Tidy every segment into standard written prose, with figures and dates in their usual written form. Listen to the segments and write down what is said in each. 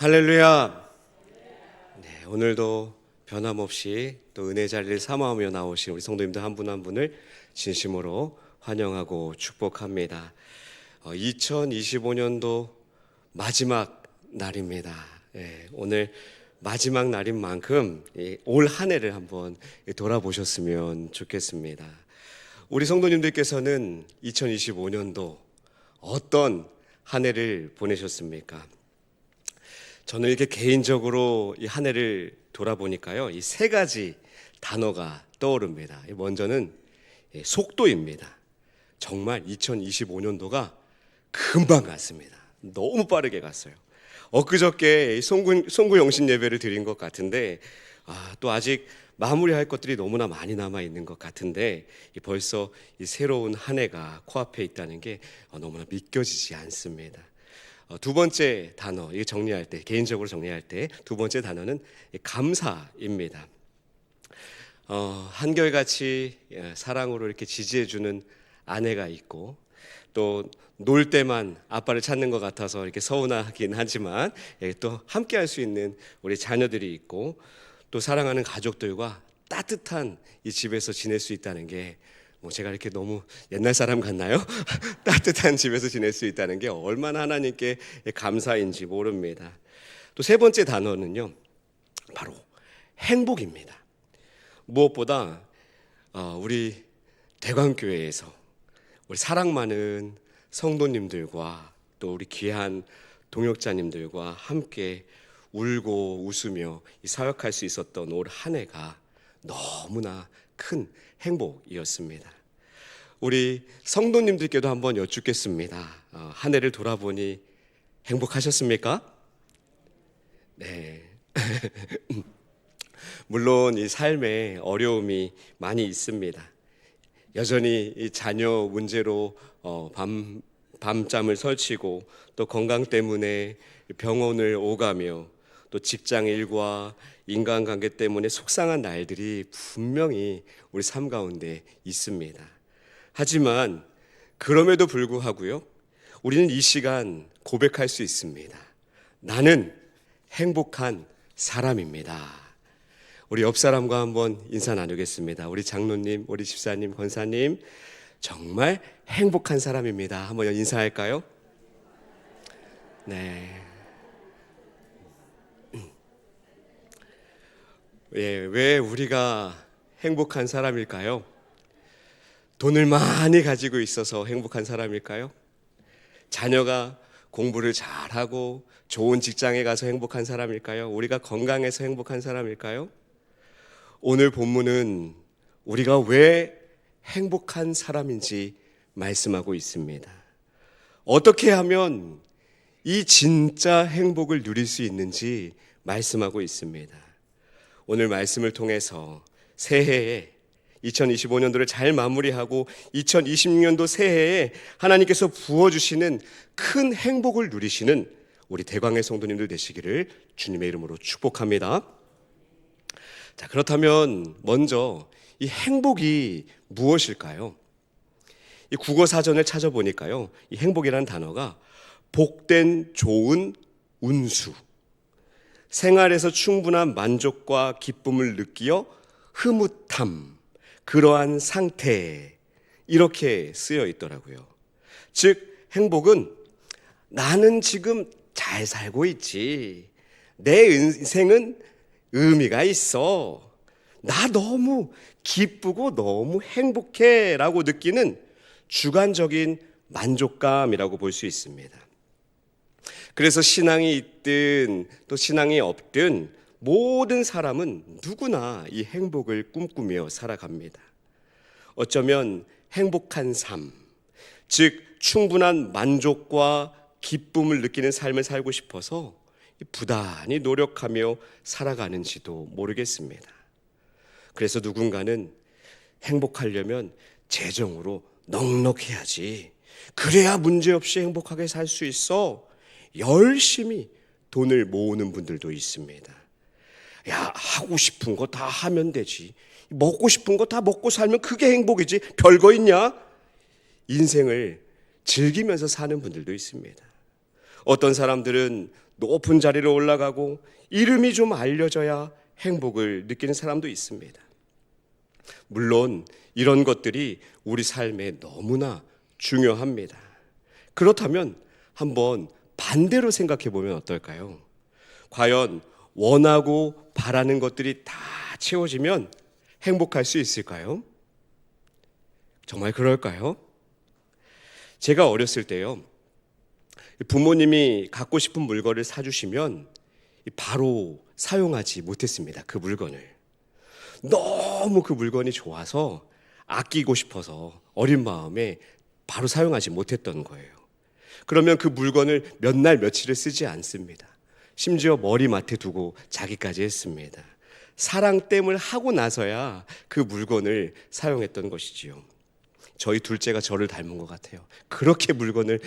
할렐루야. 네, 오늘도 변함없이 또 은혜 자리를 사모하며 나오신 우리 성도님들 한 분 한 분을 진심으로 환영하고 축복합니다. 2025년도 마지막 날입니다. 오늘 마지막 날인 만큼 올 한 해를 한번 돌아보셨으면 좋겠습니다. 우리 성도님들께서는 2025년도 어떤 한 해를 보내셨습니까? 저는 이렇게 개인적으로 이 한 해를 돌아보니까요, 이 세 가지 단어가 떠오릅니다. 먼저는 속도입니다. 정말 2025년도가 금방 갔습니다. 너무 빠르게 갔어요. 엊그저께 송구 영신 예배를 드린 것 같은데, 또 아직 마무리할 것들이 너무나 많이 남아 있는 것 같은데, 벌써 이 새로운 한 해가 코앞에 있다는 게 너무나 믿겨지지 않습니다. 두 번째 단어, 이게 정리할 때, 개인적으로 정리할 때 두 번째 단어는 감사입니다. 한결같이 사랑으로 이렇게 지지해주는 아내가 있고, 또 놀 때만 아빠를 찾는 것 같아서 이렇게 서운하긴 하지만 또 함께 할 수 있는 우리 자녀들이 있고, 또 사랑하는 가족들과 따뜻한 이 집에서 지낼 수 있다는 게, 제가 이렇게 너무 옛날 사람 같나요? 따뜻한 집에서 지낼 수 있다는 게 얼마나 하나님께 감사인지 모릅니다. 또 세 번째 단어는요, 바로 행복입니다. 무엇보다 우리 대광교회에서 우리 사랑 많은 성도님들과 또 우리 귀한 동역자님들과 함께 울고 웃으며 사역할 수 있었던 올 한 해가 너무나 큰 행복이었습니다. 우리 성도님들께도 한번 여쭙겠습니다. 한 해를 돌아보니 행복하셨습니까? 네. 물론 이 삶에 어려움이 많이 있습니다. 여전히 이 자녀 문제로 밤잠을 설치고, 또 건강 때문에 병원을 오가며, 또 직장 일과 인간관계 때문에 속상한 날들이 분명히 우리 삶 가운데 있습니다. 하지만 그럼에도 불구하고요, 우리는 이 시간 고백할 수 있습니다. 나는 행복한 사람입니다. 우리 옆 사람과 한번 인사 나누겠습니다. 우리 장로님, 우리 집사님, 권사님, 정말 행복한 사람입니다. 한번 인사할까요? 네. 왜 우리가 행복한 사람일까요? 돈을 많이 가지고 있어서 행복한 사람일까요? 자녀가 공부를 잘하고 좋은 직장에 가서 행복한 사람일까요? 우리가 건강해서 행복한 사람일까요? 오늘 본문은 우리가 왜 행복한 사람인지 말씀하고 있습니다. 어떻게 하면 이 진짜 행복을 누릴 수 있는지 말씀하고 있습니다. 오늘 말씀을 통해서 새해에 2025년도를 잘 마무리하고 2026년도 새해에 하나님께서 부어주시는 큰 행복을 누리시는 우리 대광의 성도님들 되시기를 주님의 이름으로 축복합니다. 자, 그렇다면 먼저 이 행복이 무엇일까요? 이 국어 사전을 찾아보니까요, 이 행복이라는 단어가 복된 좋은 운수, 생활에서 충분한 만족과 기쁨을 느끼어 흐뭇함, 그러한 상태, 이렇게 쓰여 있더라고요. 즉 행복은 나는 지금 잘 살고 있지, 내 인생은 의미가 있어, 나 너무 기쁘고 너무 행복해 라고 느끼는 주관적인 만족감이라고 볼 수 있습니다. 그래서 신앙이 있든 또 신앙이 없든 모든 사람은 누구나 이 행복을 꿈꾸며 살아갑니다. 어쩌면 행복한 삶, 즉 충분한 만족과 기쁨을 느끼는 삶을 살고 싶어서 부단히 노력하며 살아가는지도 모르겠습니다. 그래서 누군가는 행복하려면 재정으로 넉넉해야지, 그래야 문제없이 행복하게 살 수 있어, 열심히 돈을 모으는 분들도 있습니다. 야, 하고 싶은 거 다 하면 되지, 먹고 싶은 거 다 먹고 살면 그게 행복이지, 별거 있냐? 인생을 즐기면서 사는 분들도 있습니다. 어떤 사람들은 높은 자리로 올라가고 이름이 좀 알려져야 행복을 느끼는 사람도 있습니다. 물론 이런 것들이 우리 삶에 너무나 중요합니다. 그렇다면 한번 반대로 생각해 보면 어떨까요? 과연 원하고 바라는 것들이 다 채워지면 행복할 수 있을까요? 정말 그럴까요? 제가 어렸을 때요, 부모님이 갖고 싶은 물건을 사주시면 바로 사용하지 못했습니다. 그 물건을. 너무 그 물건이 좋아서 아끼고 싶어서 어린 마음에 바로 사용하지 못했던 거예요. 그러면 그 물건을 몇 날 며칠을 쓰지 않습니다. 심지어 머리맡에 두고 자기까지 했습니다. 사랑댐을 하고 나서야 그 물건을 사용했던 것이지요. 저희 둘째가 저를 닮은 것 같아요. 그렇게 물건을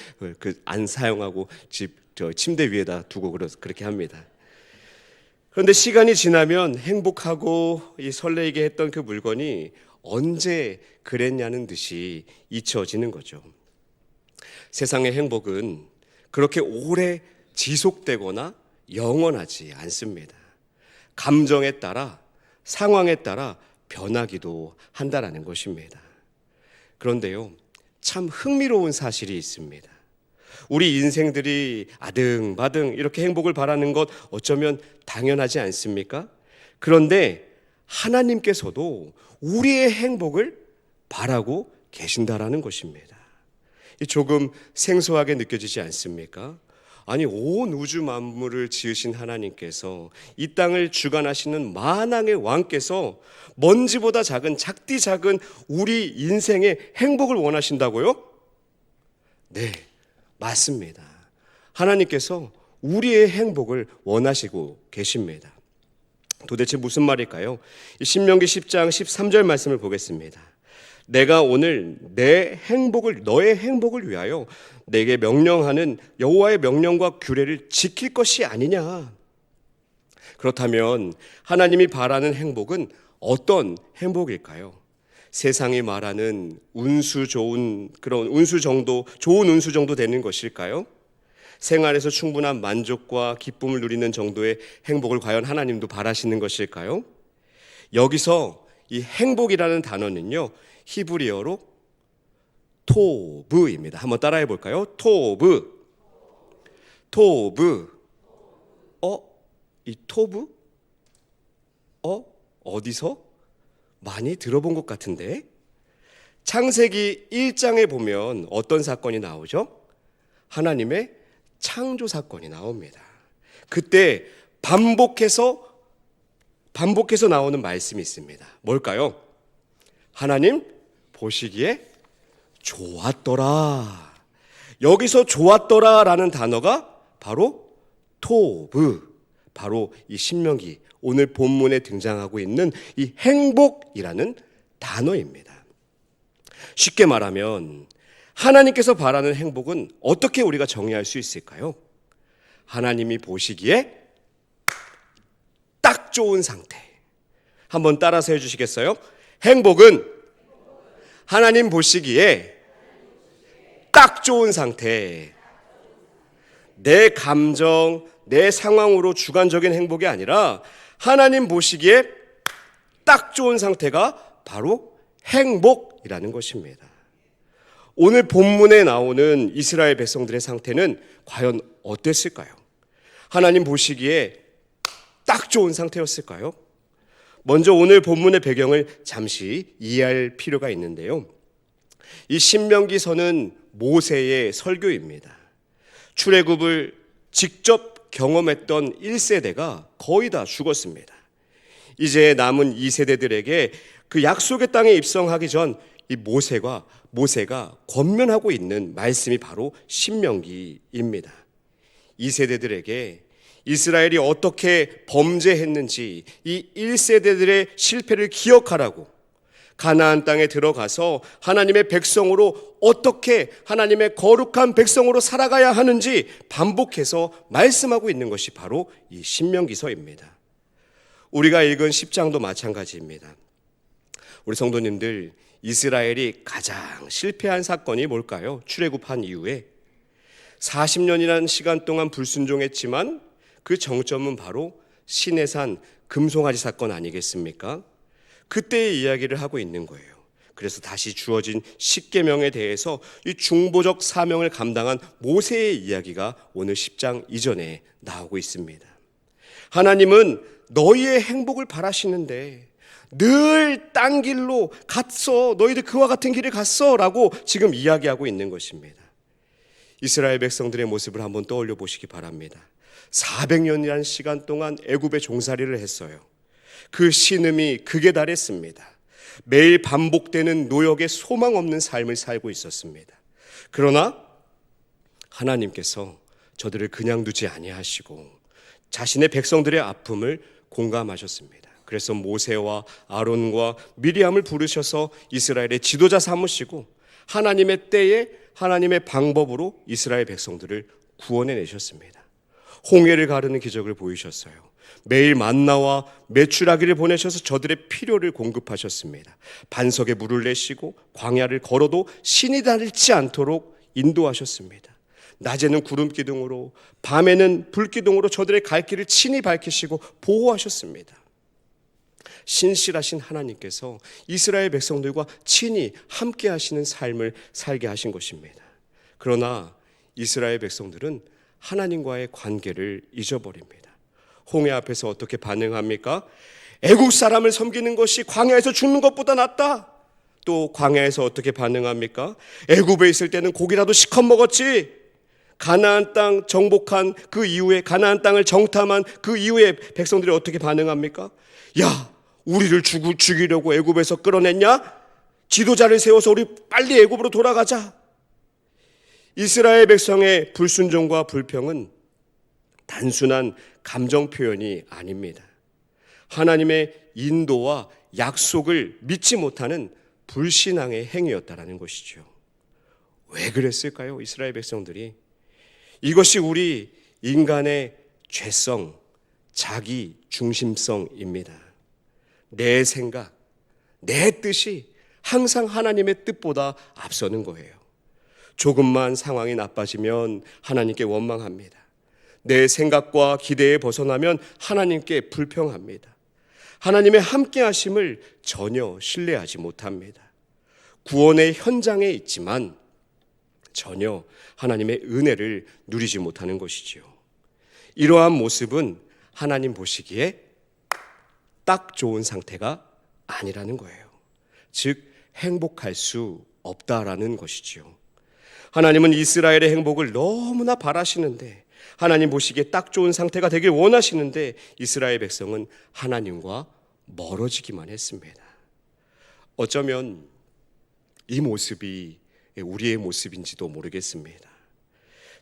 안 사용하고 침대 위에다 두고 그렇게 합니다. 그런데 시간이 지나면 행복하고 설레게 했던 그 물건이 언제 그랬냐는 듯이 잊혀지는 거죠. 세상의 행복은 그렇게 오래 지속되거나 영원하지 않습니다. 감정에 따라, 상황에 따라 변하기도 한다는 것입니다. 그런데요, 참 흥미로운 사실이 있습니다. 우리 인생들이 아등바등 이렇게 행복을 바라는 것 어쩌면 당연하지 않습니까? 그런데 하나님께서도 우리의 행복을 바라고 계신다라는 것입니다. 조금 생소하게 느껴지지 않습니까? 아니, 온 우주 만물을 지으신 하나님께서, 이 땅을 주관하시는 만왕의 왕께서 먼지보다 작은, 작디 작은 우리 인생의 행복을 원하신다고요? 네, 맞습니다. 하나님께서 우리의 행복을 원하시고 계십니다. 도대체 무슨 말일까요? 신명기 10장 13절 말씀을 보겠습니다. 내가 오늘 너의 행복을 위하여 내게 명령하는 여호와의 명령과 규례를 지킬 것이 아니냐. 그렇다면 하나님이 바라는 행복은 어떤 행복일까요? 세상이 말하는 운수 좋은 그런 좋은 운수 정도 되는 것일까요? 생활에서 충분한 만족과 기쁨을 누리는 정도의 행복을 과연 하나님도 바라시는 것일까요? 여기서 이 행복이라는 단어는요, 히브리어로 토브입니다. 한번 따라해 볼까요? 토브. 이 토브? 어디서? 많이 들어본 것 같은데? 창세기 1장에 보면 어떤 사건이 나오죠? 하나님의 창조 사건이 나옵니다. 그때 반복해서 나오는 말씀이 있습니다. 뭘까요? 하나님 보시기에 좋았더라. 여기서 좋았더라라는 단어가 바로 토브, 바로 이 신명기 오늘 본문에 등장하고 있는 이 행복이라는 단어입니다. 쉽게 말하면 하나님께서 바라는 행복은 어떻게 우리가 정의할 수 있을까요? 하나님이 보시기에 딱 좋은 상태. 한번 따라서 해주시겠어요? 행복은 하나님 보시기에 딱 좋은 상태. 내 감정, 내 상황으로 주관적인 행복이 아니라 하나님 보시기에 딱 좋은 상태가 바로 행복이라는 것입니다. 오늘 본문에 나오는 이스라엘 백성들의 상태는 과연 어땠을까요? 하나님 보시기에 딱 좋은 상태였을까요? 먼저 오늘 본문의 배경을 잠시 이해할 필요가 있는데요. 이 신명기서는 모세의 설교입니다. 출애굽을 직접 경험했던 1세대가 거의 다 죽었습니다. 이제 남은 2세대들에게 그 약속의 땅에 입성하기 전 이 모세가 권면하고 있는 말씀이 바로 신명기입니다. 2세대들에게 이스라엘이 어떻게 범죄했는지 이 1세대들의 실패를 기억하라고, 가나안 땅에 들어가서 하나님의 백성으로 어떻게 하나님의 거룩한 백성으로 살아가야 하는지 반복해서 말씀하고 있는 것이 바로 이 신명기서입니다. 우리가 읽은 10장도 마찬가지입니다. 우리 성도님들, 이스라엘이 가장 실패한 사건이 뭘까요? 출애굽한 이후에 40년이라는 시간 동안 불순종했지만 그 정점은 바로 시내산 금송아지 사건 아니겠습니까? 그때의 이야기를 하고 있는 거예요. 그래서 다시 주어진 십계명에 대해서 이 중보적 사명을 감당한 모세의 이야기가 오늘 10장 이전에 나오고 있습니다. 하나님은 너희의 행복을 바라시는데 늘 딴 길로 갔어, 너희들 그와 같은 길을 갔어 라고 지금 이야기하고 있는 것입니다. 이스라엘 백성들의 모습을 한번 떠올려 보시기 바랍니다. 400년이라는 시간 동안 애굽의 종살이를 했어요. 그 신음이 극에 달했습니다. 매일 반복되는 노역에 소망 없는 삶을 살고 있었습니다. 그러나 하나님께서 저들을 그냥 두지 아니하시고 자신의 백성들의 아픔을 공감하셨습니다. 그래서 모세와 아론과 미리암을 부르셔서 이스라엘의 지도자 삼으시고 하나님의 때에 하나님의 방법으로 이스라엘 백성들을 구원해 내셨습니다. 홍해를 가르는 기적을 보이셨어요. 매일 만나와 메추라기를 보내셔서 저들의 필요를 공급하셨습니다. 반석에 물을 내시고 광야를 걸어도 신이 닳지 않도록 인도하셨습니다. 낮에는 구름 기둥으로 밤에는 불 기둥으로 저들의 갈 길을 친히 밝히시고 보호하셨습니다. 신실하신 하나님께서 이스라엘 백성들과 친히 함께 하시는 삶을 살게 하신 것입니다. 그러나 이스라엘 백성들은 하나님과의 관계를 잊어버립니다. 홍해 앞에서 어떻게 반응합니까? 애국 사람을 섬기는 것이 광야에서 죽는 것보다 낫다. 또 광야에서 어떻게 반응합니까? 애굽에 있을 때는 고기라도 시컷 먹었지. 가나안 땅 정복한 그 이후에 가나안 땅을 정탐한 그 이후에 백성들이 어떻게 반응합니까? 야, 우리를 죽이려고 애굽에서 끌어냈냐? 지도자를 세워서 우리 빨리 애굽으로 돌아가자. 이스라엘 백성의 불순종과 불평은 단순한 감정 표현이 아닙니다. 하나님의 인도와 약속을 믿지 못하는 불신앙의 행위였다라는 것이죠. 왜 그랬을까요? 이스라엘 백성들이. 이것이 우리 인간의 죄성, 자기 중심성입니다. 내 생각, 내 뜻이 항상 하나님의 뜻보다 앞서는 거예요. 조금만 상황이 나빠지면 하나님께 원망합니다. 내 생각과 기대에 벗어나면 하나님께 불평합니다. 하나님의 함께 하심을 전혀 신뢰하지 못합니다. 구원의 현장에 있지만 전혀 하나님의 은혜를 누리지 못하는 것이지요. 이러한 모습은 하나님 보시기에 딱 좋은 상태가 아니라는 거예요. 즉 행복할 수 없다라는 것이지요. 하나님은 이스라엘의 행복을 너무나 바라시는데, 하나님 보시기에 딱 좋은 상태가 되길 원하시는데 이스라엘 백성은 하나님과 멀어지기만 했습니다. 어쩌면 이 모습이 우리의 모습인지도 모르겠습니다.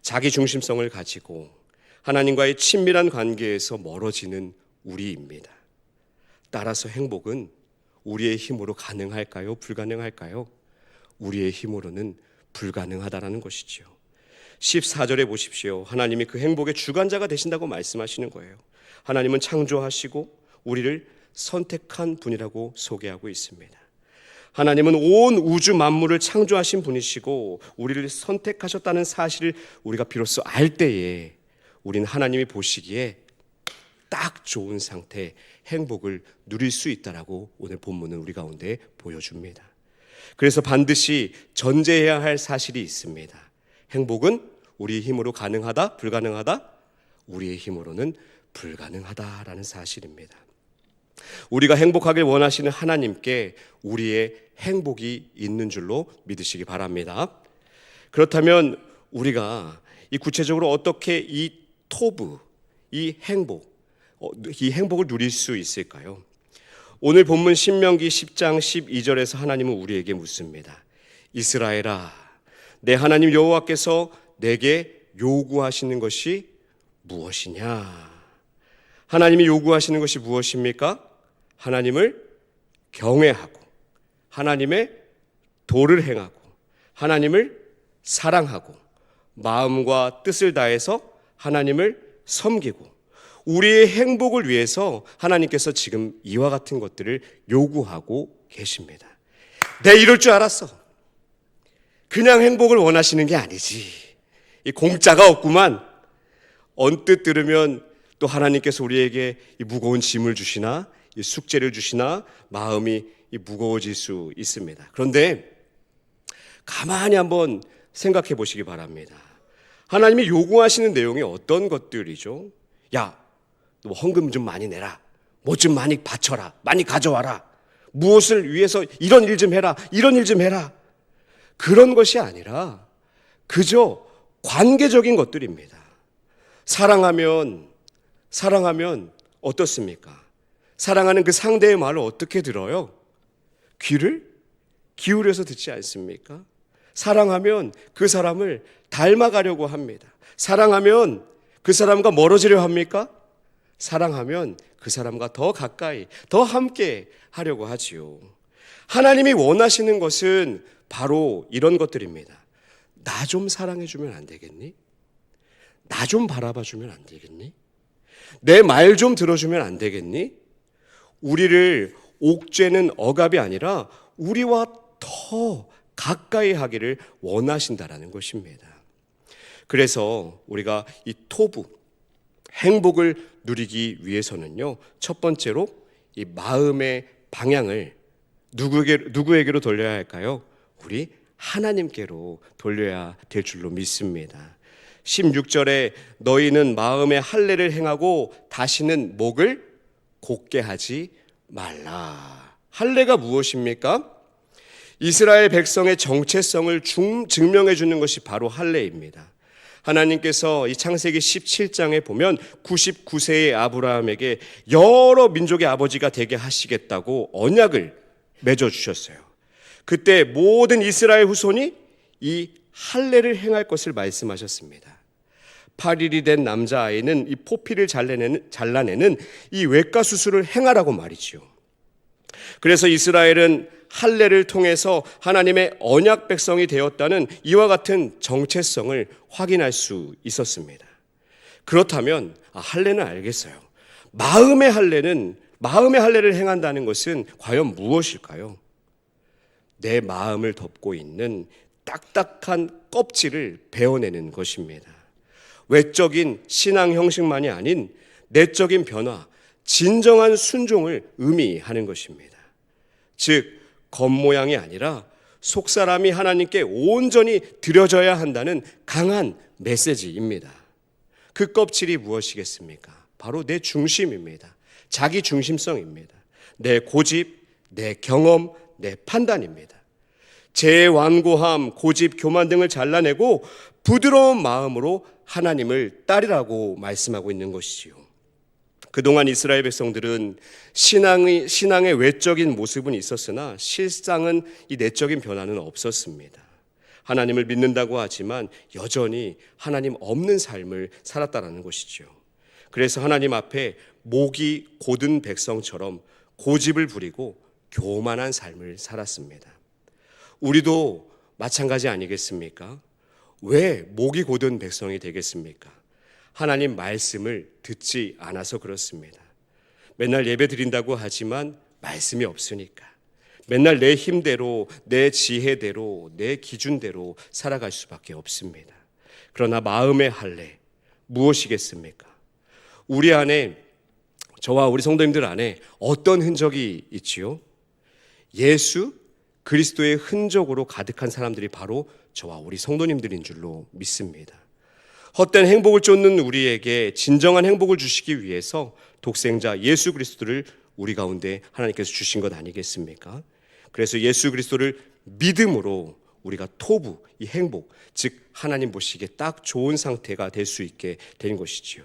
자기 중심성을 가지고 하나님과의 친밀한 관계에서 멀어지는 우리입니다. 따라서 행복은 우리의 힘으로 가능할까요? 불가능할까요? 우리의 힘으로는 불가능하다라는 것이죠. 14절에 보십시오. 하나님이 그 행복의 주관자가 되신다고 말씀하시는 거예요. 하나님은 창조하시고 우리를 선택한 분이라고 소개하고 있습니다. 하나님은 온 우주 만물을 창조하신 분이시고 우리를 선택하셨다는 사실을 우리가 비로소 알 때에 우리는 하나님이 보시기에 딱 좋은 상태, 행복을 누릴 수 있다라고 오늘 본문은 우리 가운데 보여줍니다. 그래서 반드시 전제해야 할 사실이 있습니다. 행복은 우리의 힘으로 가능하다, 불가능하다? 우리의 힘으로는 불가능하다라는 사실입니다. 우리가 행복하길 원하시는 하나님께 우리의 행복이 있는 줄로 믿으시기 바랍니다. 그렇다면 우리가 이 구체적으로 어떻게 이 토브, 이 행복을 누릴 수 있을까요? 오늘 본문 신명기 10장 12절에서 하나님은 우리에게 묻습니다. 이스라엘아, 내 하나님 여호와께서 내게 요구하시는 것이 무엇이냐? 하나님이 요구하시는 것이 무엇입니까? 하나님을 경외하고 하나님의 도를 행하고 하나님을 사랑하고 마음과 뜻을 다해서 하나님을 섬기고 우리의 행복을 위해서 하나님께서 지금 이와 같은 것들을 요구하고 계십니다. 내 이럴 줄 알았어. 그냥 행복을 원하시는 게 아니지. 이 공짜가 없구만. 언뜻 들으면 또 하나님께서 우리에게 이 무거운 짐을 주시나, 이 숙제를 주시나 마음이 무거워질 수 있습니다. 그런데 가만히 한번 생각해 보시기 바랍니다. 하나님이 요구하시는 내용이 어떤 것들이죠? 야, 너 헌금 좀 많이 내라. 뭐 좀 많이 바쳐라. 많이 가져와라. 무엇을 위해서 이런 일 좀 해라. 이런 일 좀 해라. 그런 것이 아니라 그저 관계적인 것들입니다. 사랑하면 어떻습니까? 사랑하는 그 상대의 말을 어떻게 들어요? 귀를 기울여서 듣지 않습니까? 사랑하면 그 사람을 닮아가려고 합니다. 사랑하면 그 사람과 멀어지려 합니까? 사랑하면 그 사람과 더 가까이, 더 함께 하려고 하지요. 하나님이 원하시는 것은 바로 이런 것들입니다. 나 좀 사랑해주면 안 되겠니? 나 좀 바라봐주면 안 되겠니? 내 말 좀 들어주면 안 되겠니? 우리를 옥죄는 억압이 아니라 우리와 더 가까이 하기를 원하신다라는 것입니다. 그래서 우리가 이 토부, 행복을 누리기 위해서는요, 첫 번째로 이 마음의 방향을 누구에게로 돌려야 할까요? 우리 하나님께로 돌려야 될 줄로 믿습니다. 16절에 너희는 마음의 할례를 행하고 다시는 목을 곧게 하지 말라. 할례가 무엇입니까? 이스라엘 백성의 정체성을 증명해 주는 것이 바로 할례입니다. 하나님께서 이 창세기 17장에 보면 99세의 아브라함에게 여러 민족의 아버지가 되게 하시겠다고 언약을 맺어주셨어요. 그때 모든 이스라엘 후손이 이 할례를 행할 것을 말씀하셨습니다. 8일이 된 남자아이는 이 포피를 잘라내는 이 외과 수술을 행하라고 말이지요. 그래서 이스라엘은 할례를 통해서 하나님의 언약 백성이 되었다는 이와 같은 정체성을 확인할 수 있었습니다. 그렇다면 할례는 알겠어요. 마음의 할례를 행한다는 것은 과연 무엇일까요? 내 마음을 덮고 있는 딱딱한 껍질을 베어내는 것입니다. 외적인 신앙 형식만이 아닌 내적인 변화, 진정한 순종을 의미하는 것입니다. 즉 겉모양이 아니라 속사람이 하나님께 온전히 드려져야 한다는 강한 메시지입니다. 그 껍질이 무엇이겠습니까? 바로 내 중심입니다. 자기 중심성입니다. 내 고집, 내 경험, 내 판단입니다. 제 완고함, 고집, 교만 등을 잘라내고 부드러운 마음으로 하나님을 따르라고 말씀하고 있는 것이지요. 그동안 이스라엘 백성들은 신앙의 외적인 모습은 있었으나 실상은 이 내적인 변화는 없었습니다. 하나님을 믿는다고 하지만 여전히 하나님 없는 삶을 살았다는 것이죠. 그래서 하나님 앞에 목이 곧은 백성처럼 고집을 부리고 교만한 삶을 살았습니다. 우리도 마찬가지 아니겠습니까? 왜 목이 곧은 백성이 되겠습니까? 하나님 말씀을 듣지 않아서 그렇습니다. 맨날 예배 드린다고 하지만 말씀이 없으니까. 맨날 내 힘대로, 내 지혜대로, 내 기준대로 살아갈 수밖에 없습니다. 그러나 마음의 할례 무엇이겠습니까? 우리 안에, 저와 우리 성도님들 안에 어떤 흔적이 있지요? 예수 그리스도의 흔적으로 가득한 사람들이 바로 저와 우리 성도님들인 줄로 믿습니다. 헛된 행복을 쫓는 우리에게 진정한 행복을 주시기 위해서 독생자 예수 그리스도를 우리 가운데 하나님께서 주신 것 아니겠습니까? 그래서 예수 그리스도를 믿음으로 우리가 토부, 이 행복, 즉 하나님 보시기에 딱 좋은 상태가 될 수 있게 된 것이지요.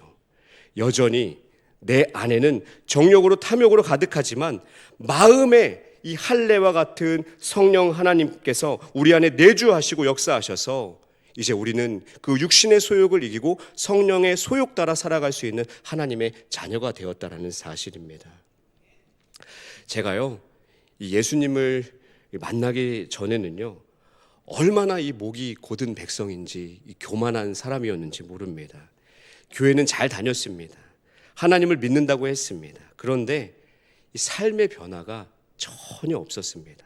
여전히 내 안에는 정욕으로 탐욕으로 가득하지만 마음에 이 할례와 같은 성령 하나님께서 우리 안에 내주하시고 역사하셔서 이제 우리는 그 육신의 소욕을 이기고 성령의 소욕 따라 살아갈 수 있는 하나님의 자녀가 되었다라는 사실입니다. 제가요, 이 예수님을 만나기 전에는요, 얼마나 이 목이 곧은 백성인지, 이 교만한 사람이었는지 모릅니다. 교회는 잘 다녔습니다. 하나님을 믿는다고 했습니다. 그런데 이 삶의 변화가 전혀 없었습니다.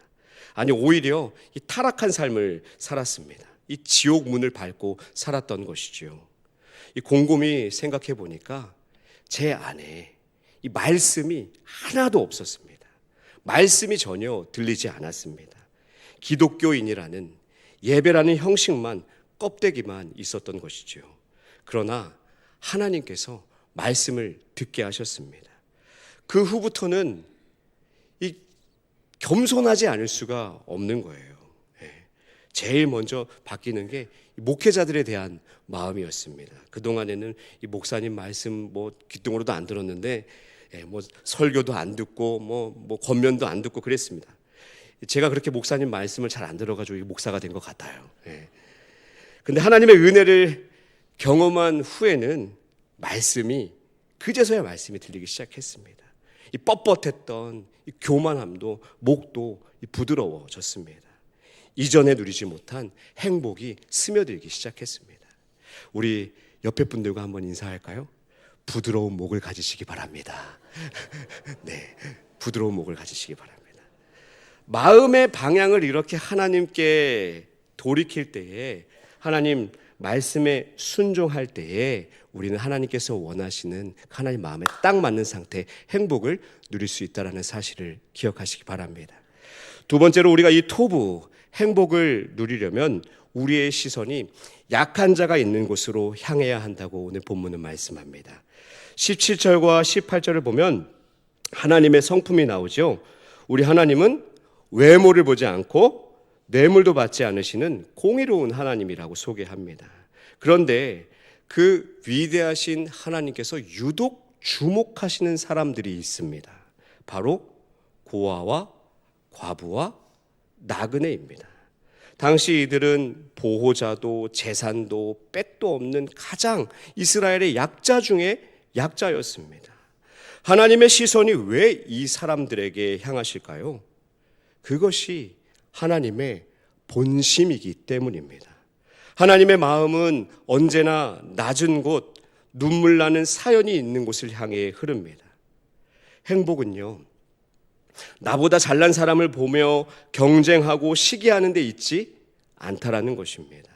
아니, 오히려 이 타락한 삶을 살았습니다. 이 지옥 문을 밟고 살았던 것이지요. 이 곰곰이 생각해 보니까 제 안에 이 말씀이 하나도 없었습니다. 말씀이 전혀 들리지 않았습니다. 기독교인이라는 예배라는 형식만, 껍데기만 있었던 것이지요. 그러나 하나님께서 말씀을 듣게 하셨습니다. 그 후부터는 이 겸손하지 않을 수가 없는 거예요. 제일 먼저 바뀌는 게 목회자들에 대한 마음이었습니다. 그동안에는 이 목사님 말씀 귀등으로도 안 들었는데 설교도 안 듣고 권면도 안 듣고 그랬습니다. 제가 그렇게 목사님 말씀을 잘 안 들어가지고 목사가 된 것 같아요. 근데 하나님의 은혜를 경험한 후에는 말씀이 그제서야 말씀이 들리기 시작했습니다. 이 뻣뻣했던 이 교만함도 목도 부드러워졌습니다. 이전에 누리지 못한 행복이 스며들기 시작했습니다. 우리 옆에 분들과 한번 인사할까요? 부드러운 목을 가지시기 바랍니다. 네, 부드러운 목을 가지시기 바랍니다. 마음의 방향을 이렇게 하나님께 돌이킬 때에, 하나님 말씀에 순종할 때에 우리는 하나님께서 원하시는 하나님 마음에 딱 맞는 상태, 행복을 누릴 수 있다는 사실을 기억하시기 바랍니다. 두 번째로, 우리가 이 토부, 행복을 누리려면 우리의 시선이 약한 자가 있는 곳으로 향해야 한다고 오늘 본문은 말씀합니다. 17절과 18절을 보면 하나님의 성품이 나오죠. 우리 하나님은 외모를 보지 않고 뇌물도 받지 않으시는 공의로운 하나님이라고 소개합니다. 그런데 그 위대하신 하나님께서 유독 주목하시는 사람들이 있습니다. 바로 고아와 과부와 나그네입니다. 당시 이들은 보호자도 재산도 빽도 없는 가장 이스라엘의 약자 중에 약자였습니다. 하나님의 시선이 왜 이 사람들에게 향하실까요? 그것이 하나님의 본심이기 때문입니다. 하나님의 마음은 언제나 낮은 곳, 눈물 나는 사연이 있는 곳을 향해 흐릅니다. 행복은요, 나보다 잘난 사람을 보며 경쟁하고 시기하는 데 있지 않다라는 것입니다.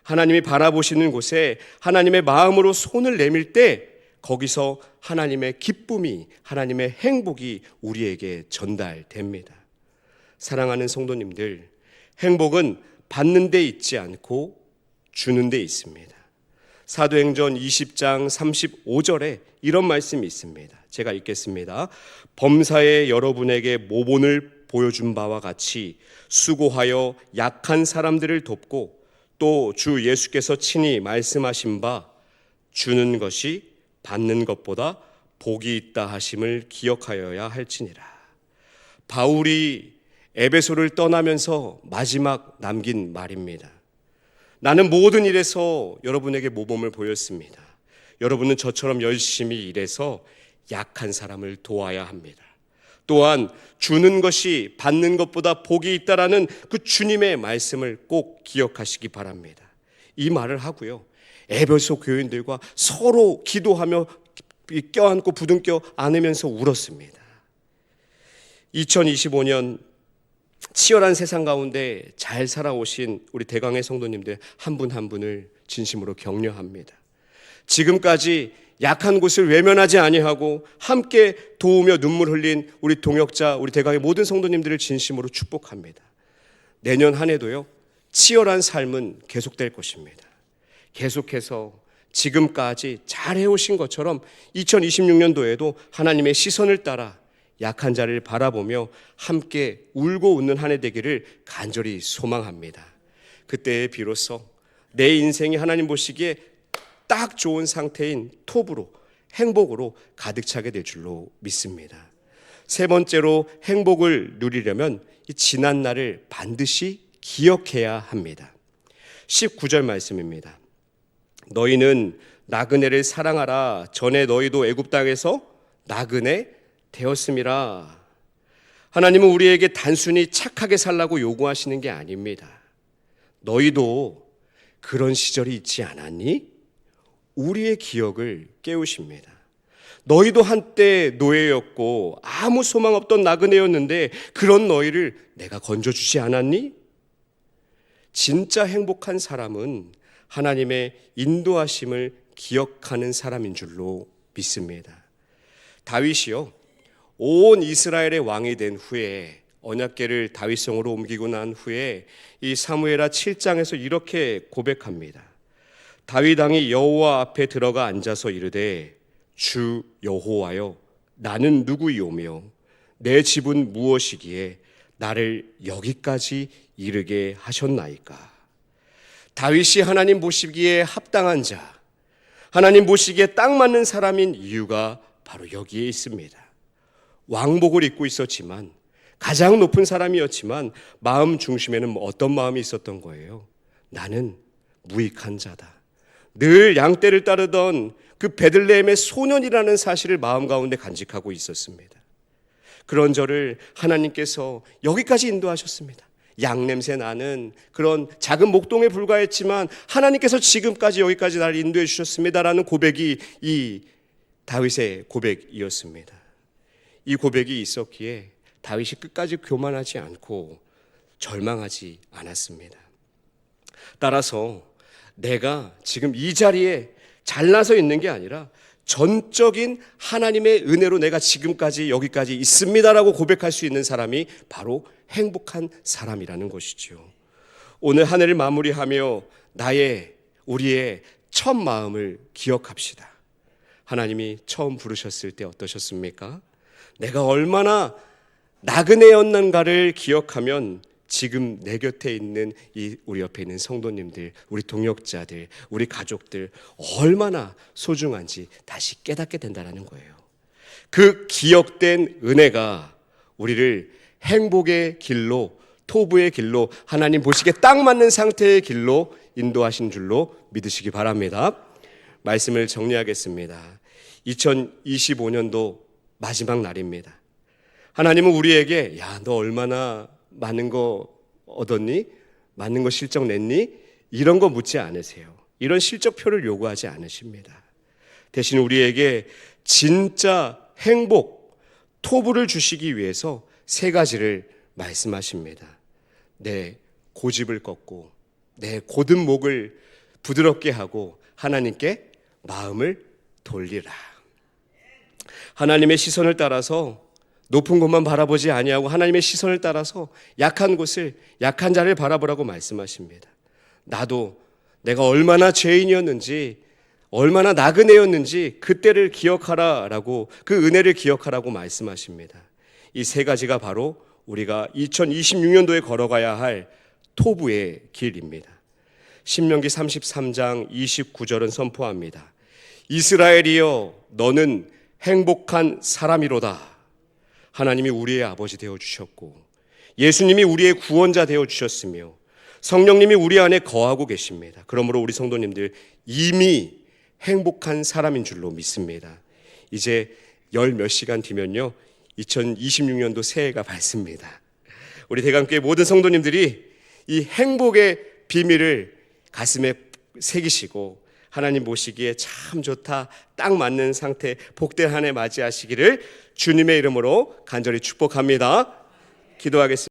하나님이 바라보시는 곳에 하나님의 마음으로 손을 내밀 때 거기서 하나님의 기쁨이, 하나님의 행복이 우리에게 전달됩니다. 사랑하는 성도님들, 행복은 받는 데 있지 않고 주는 데 있습니다. 사도행전 20장 35절에 이런 말씀이 있습니다. 제가 읽겠습니다. 범사에 여러분에게 모본을 보여준 바와 같이 수고하여 약한 사람들을 돕고 또 주 예수께서 친히 말씀하신 바 주는 것이 받는 것보다 복이 있다 하심을 기억하여야 할지니라. 바울이 에베소를 떠나면서 마지막 남긴 말입니다. 나는 모든 일에서 여러분에게 모범을 보였습니다. 여러분은 저처럼 열심히 일해서 약한 사람을 도와야 합니다. 또한 주는 것이 받는 것보다 복이 있다라는 그 주님의 말씀을 꼭 기억하시기 바랍니다. 이 말을 하고요, 에베소 교인들과 서로 기도하며 껴안고 부둥켜 안으면서 울었습니다. 2025년 치열한 세상 가운데 잘 살아오신 우리 대강의 성도님들 한 분 한 분을 진심으로 격려합니다. 지금까지 약한 곳을 외면하지 아니하고 함께 도우며 눈물 흘린 우리 동역자, 우리 대강의 모든 성도님들을 진심으로 축복합니다. 내년 한 해도요, 치열한 삶은 계속될 것입니다. 계속해서 지금까지 잘 해오신 것처럼 2026년도에도 하나님의 시선을 따라 약한 자를 바라보며 함께 울고 웃는 한 해 되기를 간절히 소망합니다. 그때에 비로소 내 인생이 하나님 보시기에 딱 좋은 상태인 톱으로, 행복으로 가득 차게 될 줄로 믿습니다. 세 번째로, 행복을 누리려면 이 지난 날을 반드시 기억해야 합니다. 19절 말씀입니다. 너희는 나그네를 사랑하라. 전에 너희도 애굽 땅에서 나그네 되었음이라. 하나님은 우리에게 단순히 착하게 살라고 요구하시는 게 아닙니다. 너희도 그런 시절이 있지 않았니? 우리의 기억을 깨우십니다. 너희도 한때 노예였고 아무 소망 없던 나그네였는데 그런 너희를 내가 건져주지 않았니? 진짜 행복한 사람은 하나님의 인도하심을 기억하는 사람인 줄로 믿습니다. 다윗이요, 온 이스라엘의 왕이 된 후에 언약궤를 다윗성으로 옮기고 난 후에 이 사무엘하 7장에서 이렇게 고백합니다. 다윗 왕이 여호와 앞에 들어가 앉아서 이르되 주 여호와여 나는 누구이오며 내 집은 무엇이기에 나를 여기까지 이르게 하셨나이까. 다윗이 하나님 보시기에 합당한 자, 하나님 보시기에 딱 맞는 사람인 이유가 바로 여기에 있습니다. 왕복을 입고 있었지만, 가장 높은 사람이었지만 마음 중심에는 어떤 마음이 있었던 거예요? 나는 무익한 자다. 늘 양떼를 따르던 그 베들레헴의 소년이라는 사실을 마음 가운데 간직하고 있었습니다. 그런 저를 하나님께서 여기까지 인도하셨습니다. 양냄새 나는 그런 작은 목동에 불과했지만 하나님께서 지금까지 여기까지 나를 인도해 주셨습니다라는 고백이 이 다윗의 고백이었습니다. 이 고백이 있었기에 다윗이 끝까지 교만하지 않고 절망하지 않았습니다. 따라서 내가 지금 이 자리에 잘나서 있는 게 아니라 전적인 하나님의 은혜로 내가 지금까지 여기까지 있습니다라고 고백할 수 있는 사람이 바로 행복한 사람이라는 것이죠. 오늘 한 해를 마무리하며 우리의 첫 마음을 기억합시다. 하나님이 처음 부르셨을 때 어떠셨습니까? 내가 얼마나 나그네였는가를 기억하면 지금 내 곁에 있는 우리 옆에 있는 성도님들, 우리 동역자들, 우리 가족들 얼마나 소중한지 다시 깨닫게 된다는 거예요. 그 기억된 은혜가 우리를 행복의 길로, 토부의 길로, 하나님 보시기에 딱 맞는 상태의 길로 인도하신 줄로 믿으시기 바랍니다. 말씀을 정리하겠습니다. 2025년도 마지막 날입니다. 하나님은 우리에게 너 얼마나 많은 거 얻었니? 많은 거 실적 냈니? 이런 거 묻지 않으세요. 이런 실적표를 요구하지 않으십니다. 대신 우리에게 진짜 행복, 토부를 주시기 위해서 세 가지를 말씀하십니다. 내 고집을 꺾고 내 곧은 목을 부드럽게 하고 하나님께 마음을 돌리라. 하나님의 시선을 따라서 높은 곳만 바라보지 아니하고 하나님의 시선을 따라서 약한 곳을, 약한 자를 바라보라고 말씀하십니다. 나도 내가 얼마나 죄인이었는지, 얼마나 나그네였는지 그때를 기억하라라고, 그 은혜를 기억하라고 말씀하십니다. 이 세 가지가 바로 우리가 2026년도에 걸어가야 할 토부의 길입니다. 신명기 33장 29절은 선포합니다. 이스라엘이여 너는 행복한 사람이로다. 하나님이 우리의 아버지 되어주셨고 예수님이 우리의 구원자 되어주셨으며 성령님이 우리 안에 거하고 계십니다. 그러므로 우리 성도님들 이미 행복한 사람인 줄로 믿습니다. 이제 열 몇 시간 뒤면요 2026년도 새해가 밝습니다. 우리 대강교회 모든 성도님들이 이 행복의 비밀을 가슴에 새기시고 하나님 보시기에 참 좋다, 딱 맞는 상태, 복된 한 해 맞이하시기를 주님의 이름으로 간절히 축복합니다. 기도하겠습니다.